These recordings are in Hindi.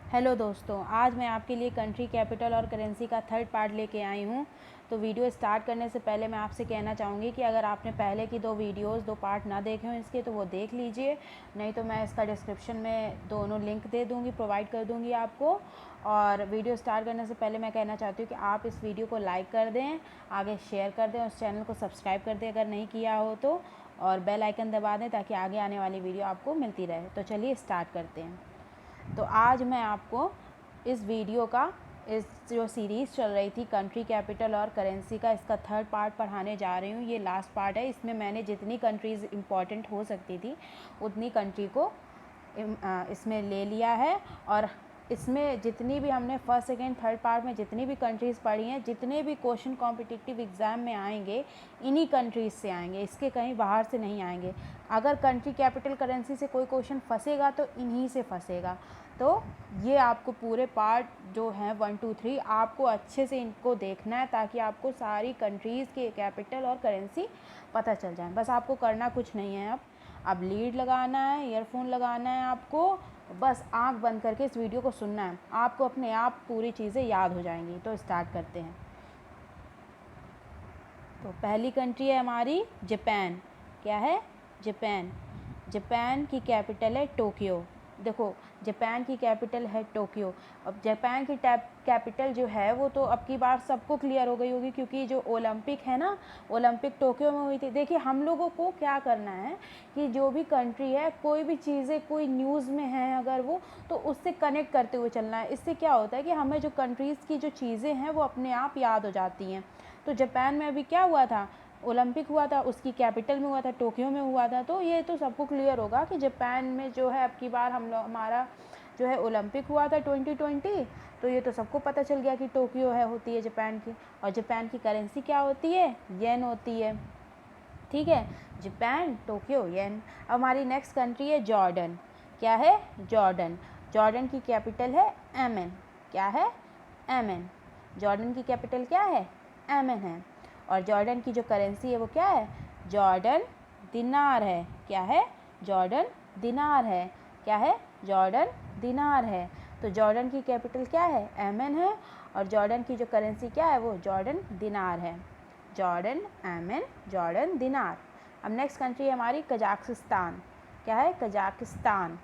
हेलो दोस्तों, आज मैं आपके लिए कंट्री कैपिटल और करेंसी का थर्ड पार्ट लेके आई हूँ। तो वीडियो स्टार्ट करने से पहले मैं आपसे कहना चाहूँगी कि अगर आपने पहले की दो पार्ट ना देखे हों इसके, तो वो देख लीजिए। नहीं तो मैं इसका डिस्क्रिप्शन में दोनों लिंक दे दूँगी, प्रोवाइड कर दूँगी आपको। और वीडियो स्टार्ट करने से पहले मैं कहना चाहती हूँ कि आप इस वीडियो को लाइक कर दें, आगे शेयर कर दें, उस चैनल को सब्सक्राइब कर दें अगर नहीं किया हो तो, और बेल आइकन दबा दें ताकि आगे आने वाली वीडियो आपको मिलती रहे। तो चलिए स्टार्ट करते हैं। तो आज मैं आपको इस वीडियो का, इस जो सीरीज़ चल रही थी कंट्री कैपिटल और करेंसी का, इसका थर्ड पार्ट पढ़ाने जा रही हूँ। ये लास्ट पार्ट है। इसमें मैंने जितनी कंट्रीज़ इम्पॉर्टेंट हो सकती थी उतनी कंट्री को इसमें ले लिया है। और इसमें जितनी भी हमने फर्स्ट सेकेंड थर्ड पार्ट में जितनी भी कंट्रीज़ पढ़ी हैं, जितने भी क्वेश्चन कॉम्पिटिटिव एग्ज़ाम में आएंगे इन्हीं कंट्रीज़ से आएंगे, इसके कहीं बाहर से नहीं आएंगे। अगर कंट्री कैपिटल करेंसी से कोई क्वेश्चन फंसेगा तो इन्हीं से फंसेगा। तो ये आपको पूरे पार्ट जो हैं 1 2 3 आपको अच्छे से इनको देखना है ताकि आपको सारी कंट्रीज़ के कैपिटल और करेंसी पता चल जाए। बस आपको करना कुछ नहीं है। अब लीड लगाना है, ईयरफोन लगाना है आपको, बस आंख बंद करके इस वीडियो को सुनना है। आपको अपने आप पूरी चीज़ें याद हो जाएंगी। तो स्टार्ट करते हैं। तो पहली कंट्री है हमारी जापान। क्या है? जापान। जापान की कैपिटल है टोक्यो। देखो, जापान की कैपिटल है टोक्यो। अब जापान की कैपिटल जो है वो तो अब की बार सबको क्लियर हो गई होगी, क्योंकि जो ओलंपिक है ना, ओलंपिक टोक्यो में हुई थी। देखिए, हम लोगों को क्या करना है कि जो भी कंट्री है, कोई भी चीज़ें कोई न्यूज़ में है अगर वो, तो उससे कनेक्ट करते हुए चलना है। इससे क्या होता है कि हमें जो कंट्रीज़ की जो चीज़ें हैं वो अपने आप याद हो जाती हैं। तो जापान में अभी क्या हुआ था, ओलंपिक हुआ था, उसकी कैपिटल में हुआ था, टोक्यो में हुआ था। तो ये तो सबको क्लियर होगा कि जापान में जो है अब की बार हमारा जो है ओलंपिक हुआ था 2020। तो ये तो सबको पता चल गया कि टोक्यो है होती है जापान की। और जापान की करेंसी क्या होती है? येन होती है। ठीक है, जापान, टोक्यो, येन। अब हमारी नेक्स्ट कंट्री है जॉर्डन। क्या है? जॉर्डन। जॉर्डन की कैपिटल है एमन। क्या है? एमन। जॉर्डन की कैपिटल क्या है? एमन है। और जॉर्डन की जो करेंसी है वो क्या है? जॉर्डन दिनार है। क्या है? जॉर्डन दिनार है। क्या है? जॉर्डन दिनार है। तो जॉर्डन की कैपिटल क्या है? एमन है। और जॉर्डन की जो करेंसी क्या है? वो जॉर्डन दिनार है। जॉर्डन, एमन, जॉर्डन दिनार। अब नेक्स्ट कंट्री है हमारी कजाकिस्तान। क्या है? कजाकिस्तान।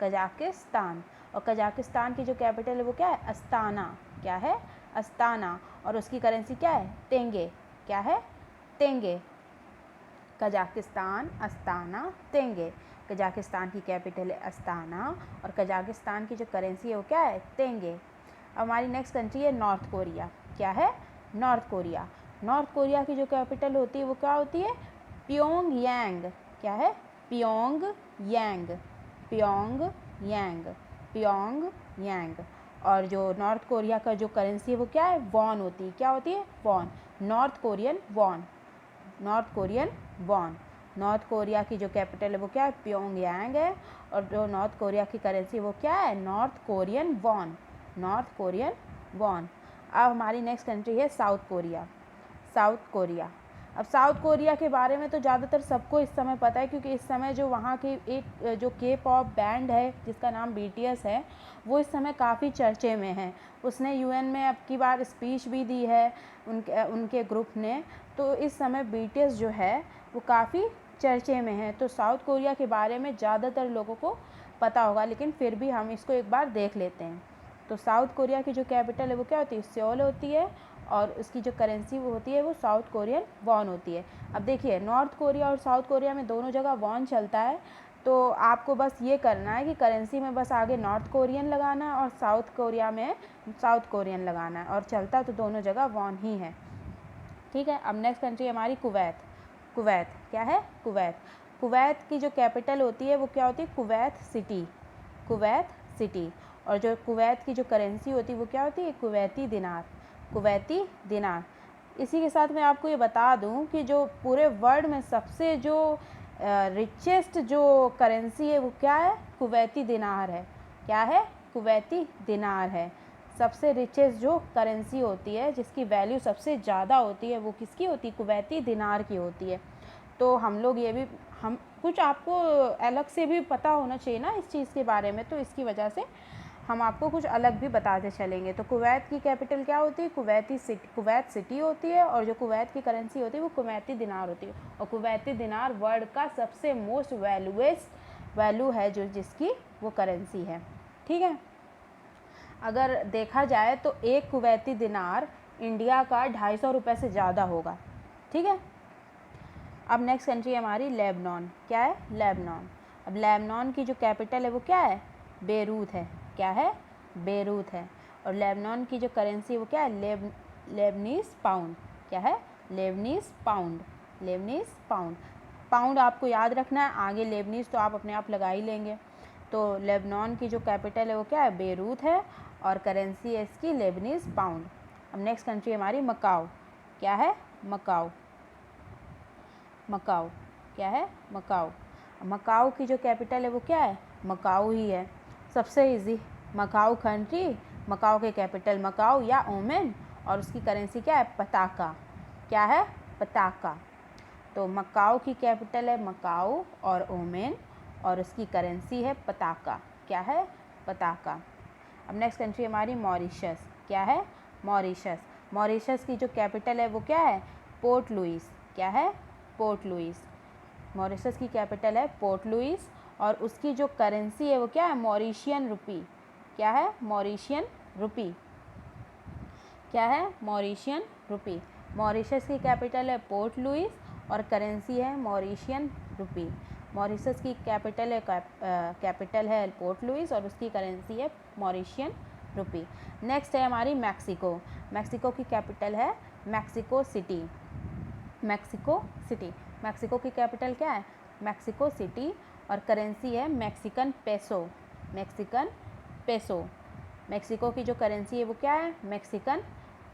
कजाकिस्तान। और कजाकिस्तान की जो कैपिटल है वो क्या है? अस्ताना। क्या है? अस्ताना। और उसकी करेंसी क्या है? तेंगे। क्या है? तेंगे। कजाकिस्तान, अस्ताना, तेंगे। कजाकिस्तान की कैपिटल है अस्ताना और कजाकिस्तान की जो करेंसी है वो क्या है? तेंगे। अब हमारी नेक्स्ट कंट्री है नॉर्थ कोरिया। क्या है? North Korea. नॉर्थ कोरिया की जो कैपिटल होती है वो क्या होती है? प्योंग यांग। क्या है? प्योंग यांग। प्योंग यांग। प्योंग यांग। और जो नॉर्थ कोरिया का जो करेंसी है वो क्या है? वॉन होती है। क्या होती है? Won. North Korean won. North Korean won. North Korea की जो कैपिटल है वो क्या है? प्योंगयांग है। और जो नॉर्थ कोरिया की करेंसी वो क्या है? North Korean won. North Korean von. अब हमारी नेक्स्ट कंट्री है साउथ कोरिया। South Korea. अब साउथ कोरिया के बारे में तो ज़्यादातर सबको इस समय पता है, क्योंकि इस समय जो वहाँ की एक जो के पॉप बैंड है जिसका नाम BTS है, वो इस समय काफ़ी चर्चे में है। उसने UN में अब की बार स्पीच भी दी है उनके ग्रुप ने। तो इस समय BTS जो है वो काफ़ी चर्चे में है। तो साउथ कोरिया के बारे में ज़्यादातर लोगों को पता होगा, लेकिन फिर भी हम इसको एक बार देख लेते हैं। तो साउथ कोरिया की जो कैपिटल है वो क्या होती है? सियोल होती है। और उसकी जो करेंसी वो होती है वो साउथ कोरियन वॉन होती है। अब देखिए, नॉर्थ कोरिया और साउथ कोरिया में दोनों जगह वॉन चलता है। तो आपको बस ये करना है कि करेंसी में बस आगे नॉर्थ कोरियन लगाना है और साउथ कोरिया में साउथ कोरियन लगाना है, और चलता तो दोनों जगह वॉन ही है। ठीक है। अब नेक्स्ट कंट्री हमारी कुवैत। कुवैत। क्या है? कुवैत। कुवैत की जो कैपिटल होती है वो क्या होती है? Kuwait city. Kuwait city. और जो कुवैत की जो करेंसी होती है वो क्या होती है? कुवैती दिनार। कुवैती दिनार। इसी के साथ मैं आपको ये बता दूं कि जो पूरे वर्ल्ड में सबसे जो रिचेस्ट जो करेंसी है वो क्या है? कुवैती दिनार है। क्या है? कुवैती दिनार है। सबसे रिचेस्ट जो करेंसी होती है, जिसकी वैल्यू सबसे ज़्यादा होती है, वो किसकी होती है? कुवैती दिनार की होती है। तो हम लोग ये भी, हम कुछ आपको अलग से भी पता होना चाहिए ना इस चीज़ के बारे में, तो इसकी वजह से हम आपको कुछ अलग भी बताते चलेंगे। तो कुवैत की कैपिटल क्या होती है? कुवैत सिटी होती है, और जो कुवैत की करेंसी होती है वो कुवैती दिनार होती है, और कुवैती दिनार वर्ल्ड का सबसे मोस्ट वैल्यू है जो जिसकी वो करेंसी है। ठीक है, अगर देखा जाए तो एक कुवैती दिनार इंडिया का 250 रुपये से ज़्यादा होगा। ठीक है, अब नेक्स्ट कंट्री है हमारी लेबनान। क्या है? लेबनान। अब लेबनान की जो कैपिटल है वो क्या है? बेरूत है। क्या है? बेरूत है। और लेबनान की जो करेंसी वो क्या है? Lebanese pound. क्या है? Lebanese pound. Lebanese pound. Pound आपको याद रखना है, आगे लेबनीज तो आप अपने आप लगा ही लेंगे। तो लेबनान की जो कैपिटल है वो क्या है? बेरूत है, और करेंसी है इसकी लेबनीज पाउंड। अब नेक्स्ट कंट्री हमारी मकाओ। क्या है? मकाओ। मकाओ। क्या है? मकाओ। मकाओ की जो कैपिटल है वो क्या है? मकाओ ही है। सबसे इजी, मकाओ कंट्री, मकाओ के कैपिटल मकाओ या ओमेन, और उसकी करेंसी क्या है? पताका। क्या है? पताका। तो मकाओ की कैपिटल है मकाओ और ओमेन, और उसकी करेंसी है पताका। क्या है? पताका। अब नेक्स्ट कंट्री हमारी मॉरिशस। क्या है? मॉरिशस। मॉरिशस की जो कैपिटल है वो क्या है? Port Louis. क्या है? Port Louis. मॉरिशस की कैपिटल है पोर्ट लुइस, और उसकी जो करेंसी है वो क्या है? Mauritian rupee. क्या है? Mauritian rupee. क्या है? Mauritian rupee. मॉरिशस की कैपिटल है पोर्ट लुइस, और करेंसी है मॉरिशियन रुपी। मॉरिशस की कैपिटल है पोर्ट लुइस, और उसकी करेंसी है मॉरिशियन रुपी। नेक्स्ट है हमारी मैक्सिको। मैक्सिको की कैपिटल है Mexico City. Mexico City. Mexico की कैपिटल क्या है? मैक्सिको सिटी, और करेंसी है Mexican peso. Mexican peso. Mexico की जो करेंसी है वो क्या है? मैक्सिकन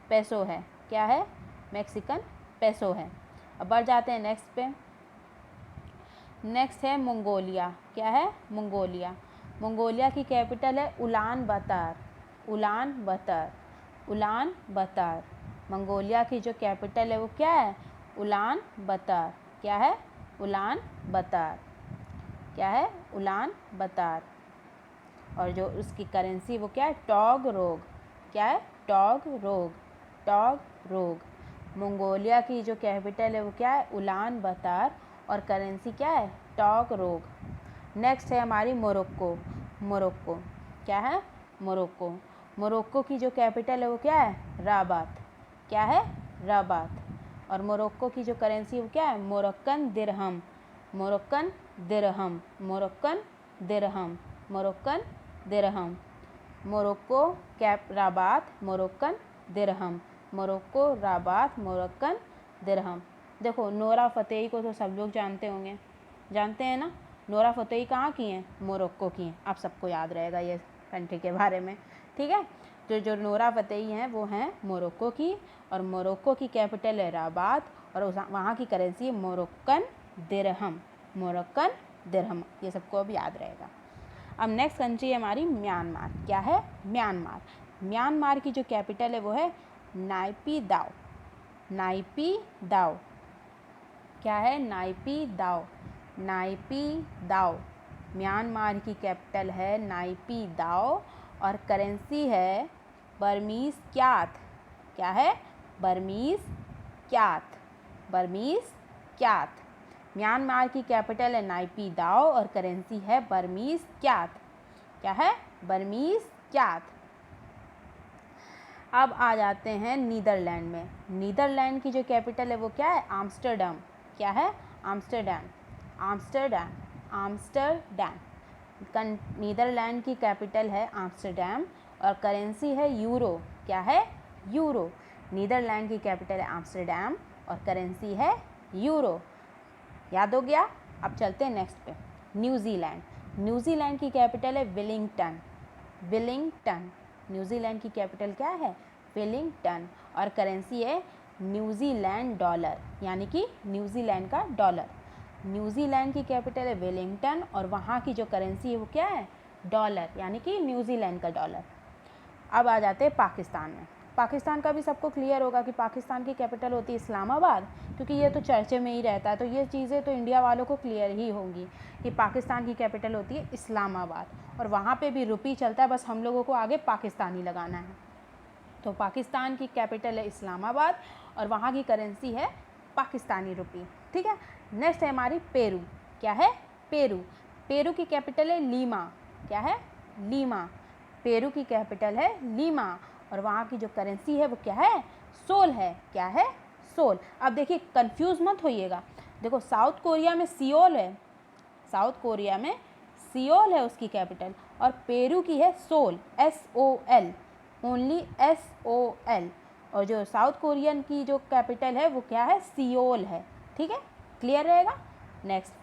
पेसो है। क्या है? मैक्सिकन पेसो है। अब बढ़ जाते हैं नेक्स्ट पे। नेक्स्ट है मंगोलिया। क्या है? मंगोलिया। मंगोलिया की कैपिटल है उलान बातर। उलान बातर। उलान बातर। मंगोलिया की जो कैपिटल है वो क्या है? उलान बातर। क्या है? उलान बातर। क्या है? उलान बातर। और जो उसकी करेंसी वो क्या है? टॉग रोग। क्या है? टॉग रोग। टॉग रोग। मंगोलिया की जो कैपिटल है वो क्या है? उलान बातर, और करेंसी क्या है? टॉग रोग। नेक्स्ट है हमारी मोरक्को। मोरक्को। क्या है? मोरक्को। मोरक्को की जो कैपिटल है वो क्या है? राबात। क्या है? राबात। और मोरक्को की जो करेंसी वो क्या है? मोरक्कन दिरहम। मोरक्कन दिरहम। मोरक्कन दिरहम। मोरक्कन दिरहम। मोरक्को राबात मोरक्कन दिरहम। मोरक्को राबात मोरक्कन दिरहम। देखो नोरा फतेही को तो सब लोग जानते होंगे, जानते हैं ना? नोरा फतेही कहाँ की हैं? मोरक्को की हैं। आप सबको याद रहेगा ये कंट्री के बारे में। ठीक है, तो जो नोरा फतेही हैं वो हैं मोरक्को की, और मोरक्को की कैपिटल है राबात, और वहाँ की करेंसी है मोरक्कन दिरहम। मोरक्कन दिरहम, ये सबको अब याद रहेगा। अब नेक्स्ट कंट्री है हमारी म्यांमार। क्या है? म्यांमार। म्यांमार की जो कैपिटल है वो है नाइपीदाओ। नाइपीदाओ। क्या है? नाइपीदाओ। नाइपीदाओ। म्यांमार की कैपिटल है नाइपीदाओ, और करेंसी है बर्मीज क्यात। क्या है? बर्मीज क्यात। बर्मीज क्यात। म्यांमार की कैपिटल है नाइपीदाओ, और करेंसी है बर्मीज क्यात। क्या है? बर्मीज क्यात। अब आ जाते हैं नीदरलैंड में। नीदरलैंड की जो कैपिटल है वो क्या है? आम्स्टरडम। क्या है? आम्स्टरडम। आम्स्टरडम। आम्स्टरडम। नीदरलैंड की कैपिटल है आम्स्टरडम, और करेंसी है यूरो। क्या है? यूरो। नीदरलैंड की कैपिटल है आम्स्टरडम, और करेंसी है यूरो। याद हो गया? अब चलते हैं नेक्स्ट पे। न्यूजीलैंड। न्यूजीलैंड की कैपिटल है विलिंगटन। विलिंगटन। न्यूजीलैंड की कैपिटल क्या है? विलिंगटन, और करेंसी है न्यूजीलैंड डॉलर, यानी कि न्यूजीलैंड का डॉलर। न्यूजीलैंड की कैपिटल है वेलिंगटन, और वहाँ की जो करेंसी है वो क्या है? डॉलर, यानी कि न्यूजीलैंड का डॉलर। अब आ जाते हैं पाकिस्तान में। पाकिस्तान का भी सबको क्लियर होगा कि पाकिस्तान की कैपिटल होती है इस्लामाबाद, क्योंकि ये तो चर्चे में ही रहता है, तो ये चीज़ें तो इंडिया वालों को क्लियर ही होंगी कि पाकिस्तान की कैपिटल होती है इस्लामाबाद और वहाँ पे भी रुपी चलता है, बस हम लोगों को आगे पाकिस्तानी लगाना है। तो पाकिस्तान की कैपिटल है इस्लामाबाद और वहाँ की करेंसी है पाकिस्तानी रुपी। ठीक है, नेक्स्ट है हमारी पेरू। क्या है? पेरू। पेरू की कैपिटल है लीमा। क्या है? लीमा। पेरू की कैपिटल है लीमा और वहाँ की जो करेंसी है वो क्या है? सोल है। क्या है? सोल। अब देखिए कंफ्यूज मत होइएगा, देखो साउथ कोरिया में सियोल है, साउथ कोरिया में सियोल है उसकी कैपिटल और पेरू की है सोल, SOL, ओनली SOL। और जो साउथ कोरियन की जो कैपिटल है वो क्या है? सियोल है। ठीक है, क्लियर रहेगा। Next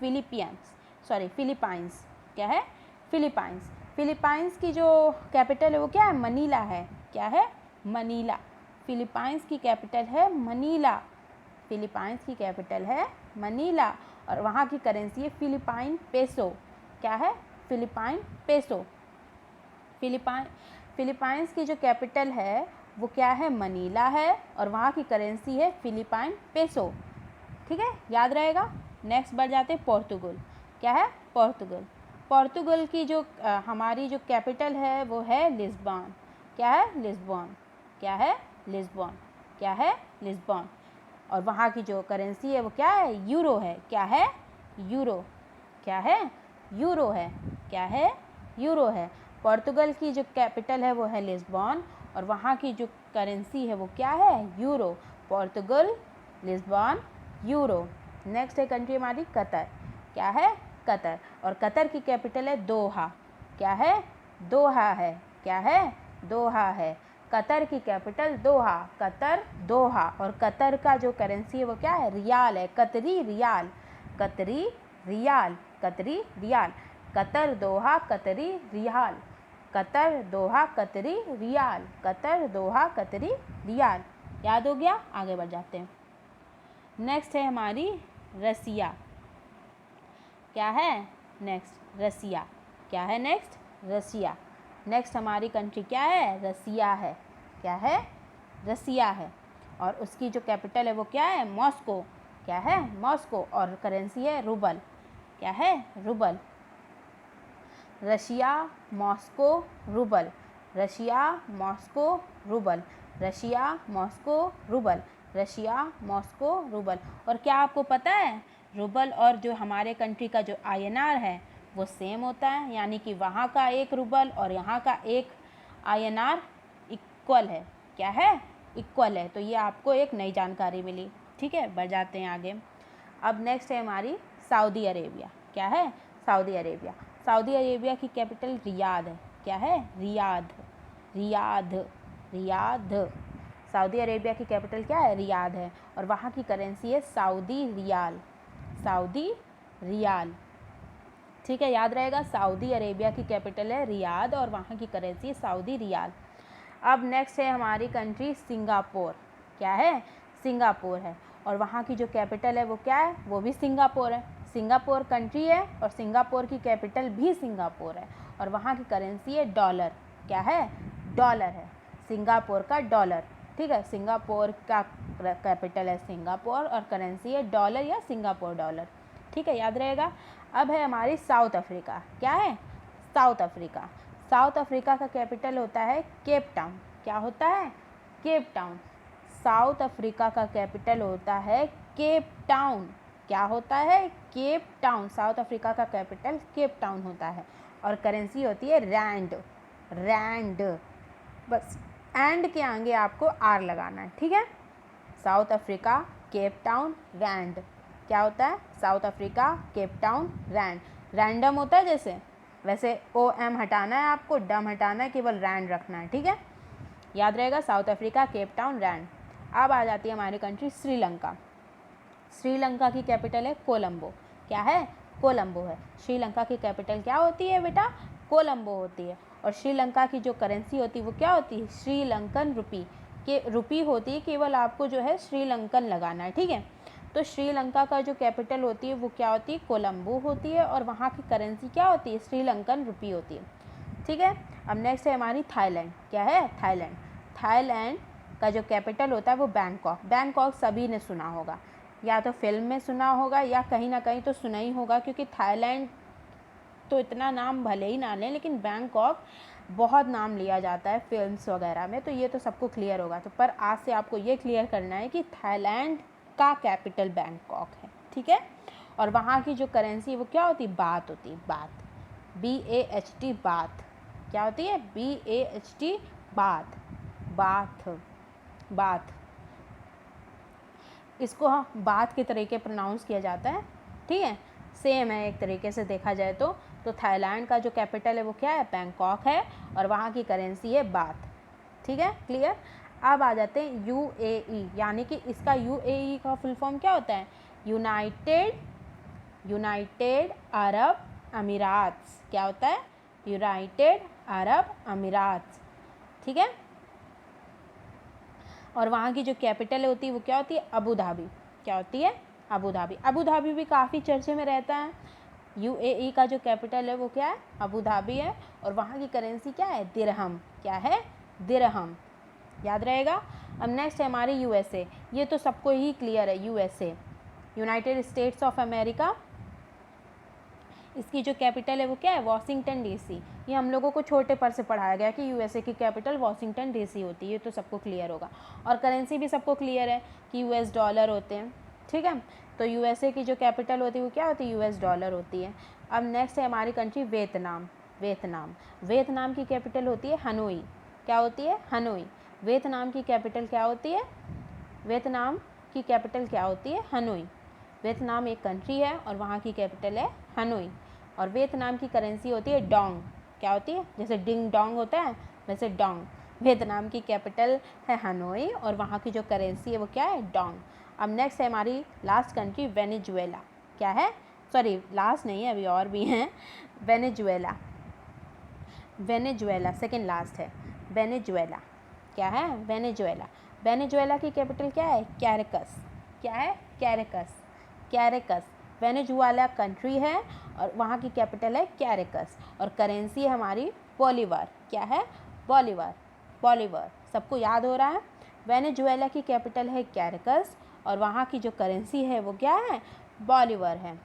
Philippines. क्या है? फिलीपाइंस। फिलीपाइंस की जो कैपिटल है वो क्या है? मनीला है। क्या है? मनीला। फिलीपाइंस की कैपिटल है मनीला। फिलीपाइंस की कैपिटल है मनीला और वहाँ की करेंसी है फिलिपाइन पेसो। क्या है? Philippine peso. फिलीपाइंस की जो कैपिटल है वो क्या है? मनीला है और वहाँ की करेंसी है फिलिपाइन पेसो। ठीक है, याद रहेगा। नेक्स्ट बढ़ जाते हैं पोर्तुगल। क्या है? पोर्तुगल। पोर्तुगल की जो हमारी जो कैपिटल है वो है लिस्बन। क्या है? लिस्बन। क्या है? लिस्बन। क्या है? लिस्बन और वहाँ की जो करेंसी है वो क्या है? यूरो है। क्या है? यूरो। क्या है? यूरो है। क्या है? यूरो है। पोर्तुगल की जो कैपिटल है वो है लिस्बन और वहाँ की जो करेंसी है वो क्या है? Euro. Portugal, Lisbon, euro. Next है कंट्री हमारी कतर। क्या है? कतर और कतर की कैपिटल है दोहा। क्या है? दोहा है। क्या है? दोहा है। कतर की कैपिटल दोहा। कतर, दोहा और कतर का जो करेंसी है वो क्या है? रियाल है। कतरी रियाल। कतरी रियाल। कतरी रियाल। कतर, दोहा, कतरी रियाल। कतर, दोहा, कतरी रियाल। कतर, दोहा, कतरी रियाल। याद हो गया? आगे बढ़ जाते हैं। नेक्स्ट है हमारी रसिया। क्या है? नेक्स्ट रसिया। क्या है? नेक्स्ट रसिया। नेक्स्ट हमारी कंट्री क्या है? रसिया है। क्या है? रसिया है और उसकी जो कैपिटल है वो क्या है? मॉस्को। क्या है? मॉस्को और करेंसी है रूबल। क्या है? Rouble. Russia, Moscow, rouble. Russia, Moscow, rouble. Russia, Moscow, rouble. Russia, Moscow, rouble. और क्या आपको पता है रूबल और जो हमारे कंट्री का जो INR है वो सेम होता है, यानी कि वहाँ का एक रूबल और यहाँ का एक INR इक्वल है। क्या है? इक्वल है। तो ये आपको एक नई जानकारी मिली। ठीक है, बढ़ जाते हैं आगे। अब नेक्स्ट है हमारी सऊदी अरेबिया। क्या है? Saudi Arabia. सऊदी अरेबिया की कैपिटल रियाद है। क्या है? Riyadh. Riyadh. Riyadh. Saudi Arabia की कैपिटल क्या है? रियाद है और वहाँ की करेंसी है सऊदी रियाल। Saudi riyal. ठीक है, याद रहेगा। सऊदी अरेबिया की कैपिटल है रियाद और वहाँ की करेंसी है सऊदी रियाल। अब नेक्स्ट है हमारी कंट्री सिंगापुर। क्या है? सिंगापुर है और वहाँ की जो कैपिटल है वो क्या है? वो भी सिंगापुर है। सिंगापुर कंट्री है और सिंगापुर की कैपिटल भी सिंगापुर है और वहाँ की करेंसी है डॉलर। क्या है? डॉलर है। सिंगापुर का डॉलर। ठीक है, सिंगापुर का कैपिटल है सिंगापुर और करेंसी है डॉलर या सिंगापुर डॉलर। ठीक है, याद रहेगा। अब है हमारी साउथ अफ्रीका। क्या है? South Africa. साउथ अफ्रीका का कैपिटल होता है केप टाउन। क्या होता है? Cape Town. साउथ अफ्रीका का कैपिटल होता है केप टाउन। क्या होता है? Cape Town. साउथ अफ्रीका का कैपिटल केप टाउन होता है और करेंसी होती है रैंड। रैंड। बस एंड के आगे आपको R लगाना है। ठीक है, South Africa, Cape Town, rand. क्या होता है? South Africa, Cape Town, rand. Random होता है जैसे, वैसे OM हटाना है आपको, डम हटाना है, केवल रैंड रखना है। ठीक है, याद रहेगा। South Africa, Cape Town, rand. अब आ जाती है हमारी कंट्री श्रीलंका। श्रीलंका की कैपिटल है कोलंबो। क्या है? कोलंबो है। श्रीलंका की कैपिटल क्या होती है बेटा? कोलंबो होती है और श्रीलंका की जो करेंसी होती है वो क्या होती है? श्रीलंकन रुपी। के रुपी होती है, केवल आपको जो है श्रीलंकन लगाना है। ठीक है, तो श्रीलंका का जो कैपिटल होती है वो क्या होती है? कोलंबो होती है और वहाँ की करेंसी क्या होती है? श्रीलंकन रुपी होती है। ठीक है, अब नेक्स्ट है हमारी थाईलैंड। क्या है? थाईलैंड। थाईलैंड का जो कैपिटल होता है वो बैंकॉक। बैंकॉक सभी ने सुना होगा, या तो फिल्म में सुना होगा या कहीं ना कहीं तो सुना ही होगा, क्योंकि थाईलैंड तो इतना नाम भले ही ना लें लेकिन बैंकॉक बहुत नाम लिया जाता है फिल्म्स वगैरह में, तो ये तो सबको क्लियर होगा। तो पर आज से आपको ये क्लियर करना है कि थाईलैंड का कैपिटल बैंकॉक है, ठीक है। और वहाँ की जो करेंसी वो क्या होती है, बात होती है, बात, BAHT बात। क्या होती है, BAHT बात, बात, बात। इसको बात के तरीके प्रोनाउंस किया जाता है, ठीक है, सेम है एक तरीके से देखा जाए तो थाईलैंड का जो कैपिटल है वो क्या है, बैंकॉक है, और वहाँ की करेंसी है बात, ठीक है, क्लियर। अब आ जाते हैं UAE, यानी कि इसका UAE का फुल फॉर्म क्या होता है, यूनाइटेड अरब अमीरात्स। क्या होता है, यूनाइटेड अरब अमीरात्स, ठीक है। और वहाँ की जो कैपिटल होती है वो क्या होती है, अबू धाबी। क्या होती है, अबू धाबी। अबू धाबी भी काफ़ी चर्चे में रहता है। UAE का जो कैपिटल है वो क्या है, अबू धाबी है, और वहाँ की करेंसी क्या है, दिरहम। क्या है, दिरहम, याद रहेगा। अब नेक्स्ट है हमारी USA। ये तो सबको ही क्लियर है, USA, United states of America. इसकी जो कैपिटल है वो क्या है, वॉशिंगटन DC। ये हम लोगों को छोटे पर से पढ़ाया गया कि USA की कैपिटल वॉशिंगटन DC होती है, ये तो सबको क्लियर होगा। और करेंसी भी सबको क्लियर है कि US डॉलर होते हैं, ठीक है। तो USA की जो कैपिटल होती है वो क्या होती है, US डॉलर होती है। अब नेक्स्ट है हमारी कंट्री वियतनाम। वियतनाम की कैपिटल होती है हनोई। क्या होती है, हनोई। वियतनाम की कैपिटल क्या होती है, वियतनाम की कैपिटल क्या होती है, हनोई। वियतनाम एक कंट्री है और वहाँ की कैपिटल है हनोई, और वियतनाम की करेंसी होती है डोंग। क्या होती है, जैसे डिंग डोंग होता है वैसे डोंग। वियतनाम की कैपिटल है हनोई और वहाँ की जो करेंसी है वो क्या है, डोंग। अब नेक्स्ट है हमारी लास्ट कंट्री वेनेजुएला। क्या है, सॉरी लास्ट नहीं है, अभी और भी हैं। वेनेजुएला, वेनेजुएला सेकेंड लास्ट है, वेनेजुएला। क्या है, वेनेजुएला। वेनेजुएला की कैपिटल क्या है, कैरेकस। क्या है, कैरेकस, कैरेकस। वेनेजुएला कंट्री है और वहाँ की कैपिटल है कैरेकस, और करेंसी है हमारी बोलीवार। क्या है, बोलीवार, बोलीवार। सबको याद हो रहा है। वेनेजुएला की कैपिटल है कैरेकस और वहाँ की जो करेंसी है वो क्या है, बोलीवार है।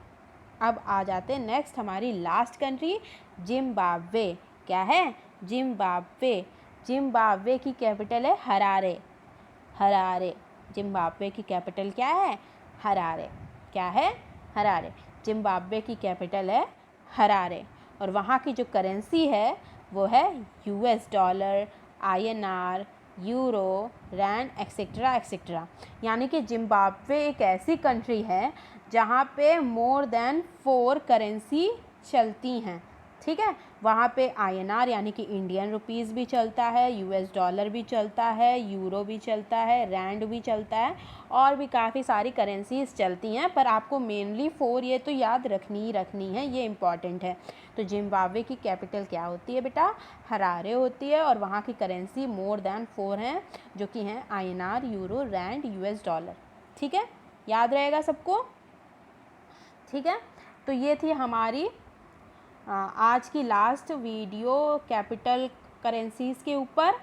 अब आ जाते हैं नेक्स्ट हमारी लास्ट कंट्री, जिम्बाब्वे। क्या है, जिम्बाब्वे। जिम्बाब्वे की कैपिटल है हरारे, हरारे। जिम्बाब्वे की कैपिटल क्या है, हरारे। क्या है, हरारे। जिम्बाब्वे की कैपिटल है हरारे, और वहाँ की जो करेंसी है वो है US dollar, INR, euro, rand, etcetera etcetera. यानी कि जिम्बाब्वे एक ऐसी कंट्री है जहाँ पे मोर देन 4 करेंसी चलती हैं, ठीक है। वहाँ पे INR यानी कि इंडियन रुपीज़ भी चलता है, US डॉलर भी चलता है, यूरो भी चलता है, रैंड भी चलता है, और भी काफ़ी सारी करेंसीज चलती हैं, पर आपको मेनली 4 ये तो याद रखनी ही रखनी है, ये इम्पॉर्टेंट है। तो जिम्बाब्वे की कैपिटल क्या होती है बेटा, हरारे होती है, और वहाँ की करेंसी मोर देन 4 हैं, जो कि हैं INR, euro, rand, US dollar, ठीक है, याद रहेगा सबको, ठीक है। तो ये थी हमारी आज की लास्ट वीडियो कैपिटल करेंसीज़ के ऊपर।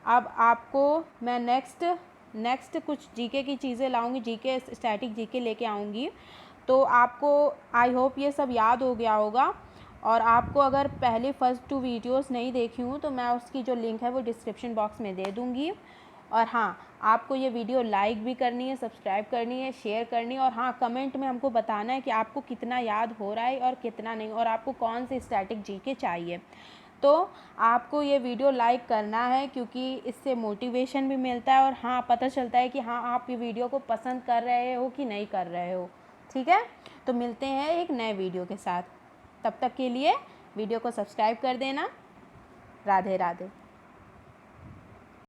अब आपको मैं नेक्स्ट कुछ जीके की चीज़ें लाऊंगी, जीके स्टैटिक जीके लेके आऊँगी, तो आपको आई होप ये सब याद हो गया होगा। और आपको अगर पहले फर्स्ट 2 वीडियोस नहीं देखी हूँ तो मैं उसकी जो लिंक है वो डिस्क्रिप्शन बॉक्स में दे दूँगी। और हाँ, आपको ये वीडियो लाइक भी करनी है, सब्सक्राइब करनी है, शेयर करनी है, और हाँ कमेंट में हमको बताना है कि आपको कितना याद हो रहा है और कितना नहीं, और आपको कौन से स्टैटिक जीके चाहिए। तो आपको ये वीडियो लाइक करना है क्योंकि इससे मोटिवेशन भी मिलता है, और हाँ पता चलता है कि हाँ आप ये वीडियो को पसंद कर रहे हो कि नहीं कर रहे हो, ठीक है। तो मिलते हैं एक नए वीडियो के साथ, तब तक के लिए वीडियो को सब्सक्राइब कर देना। राधे राधे।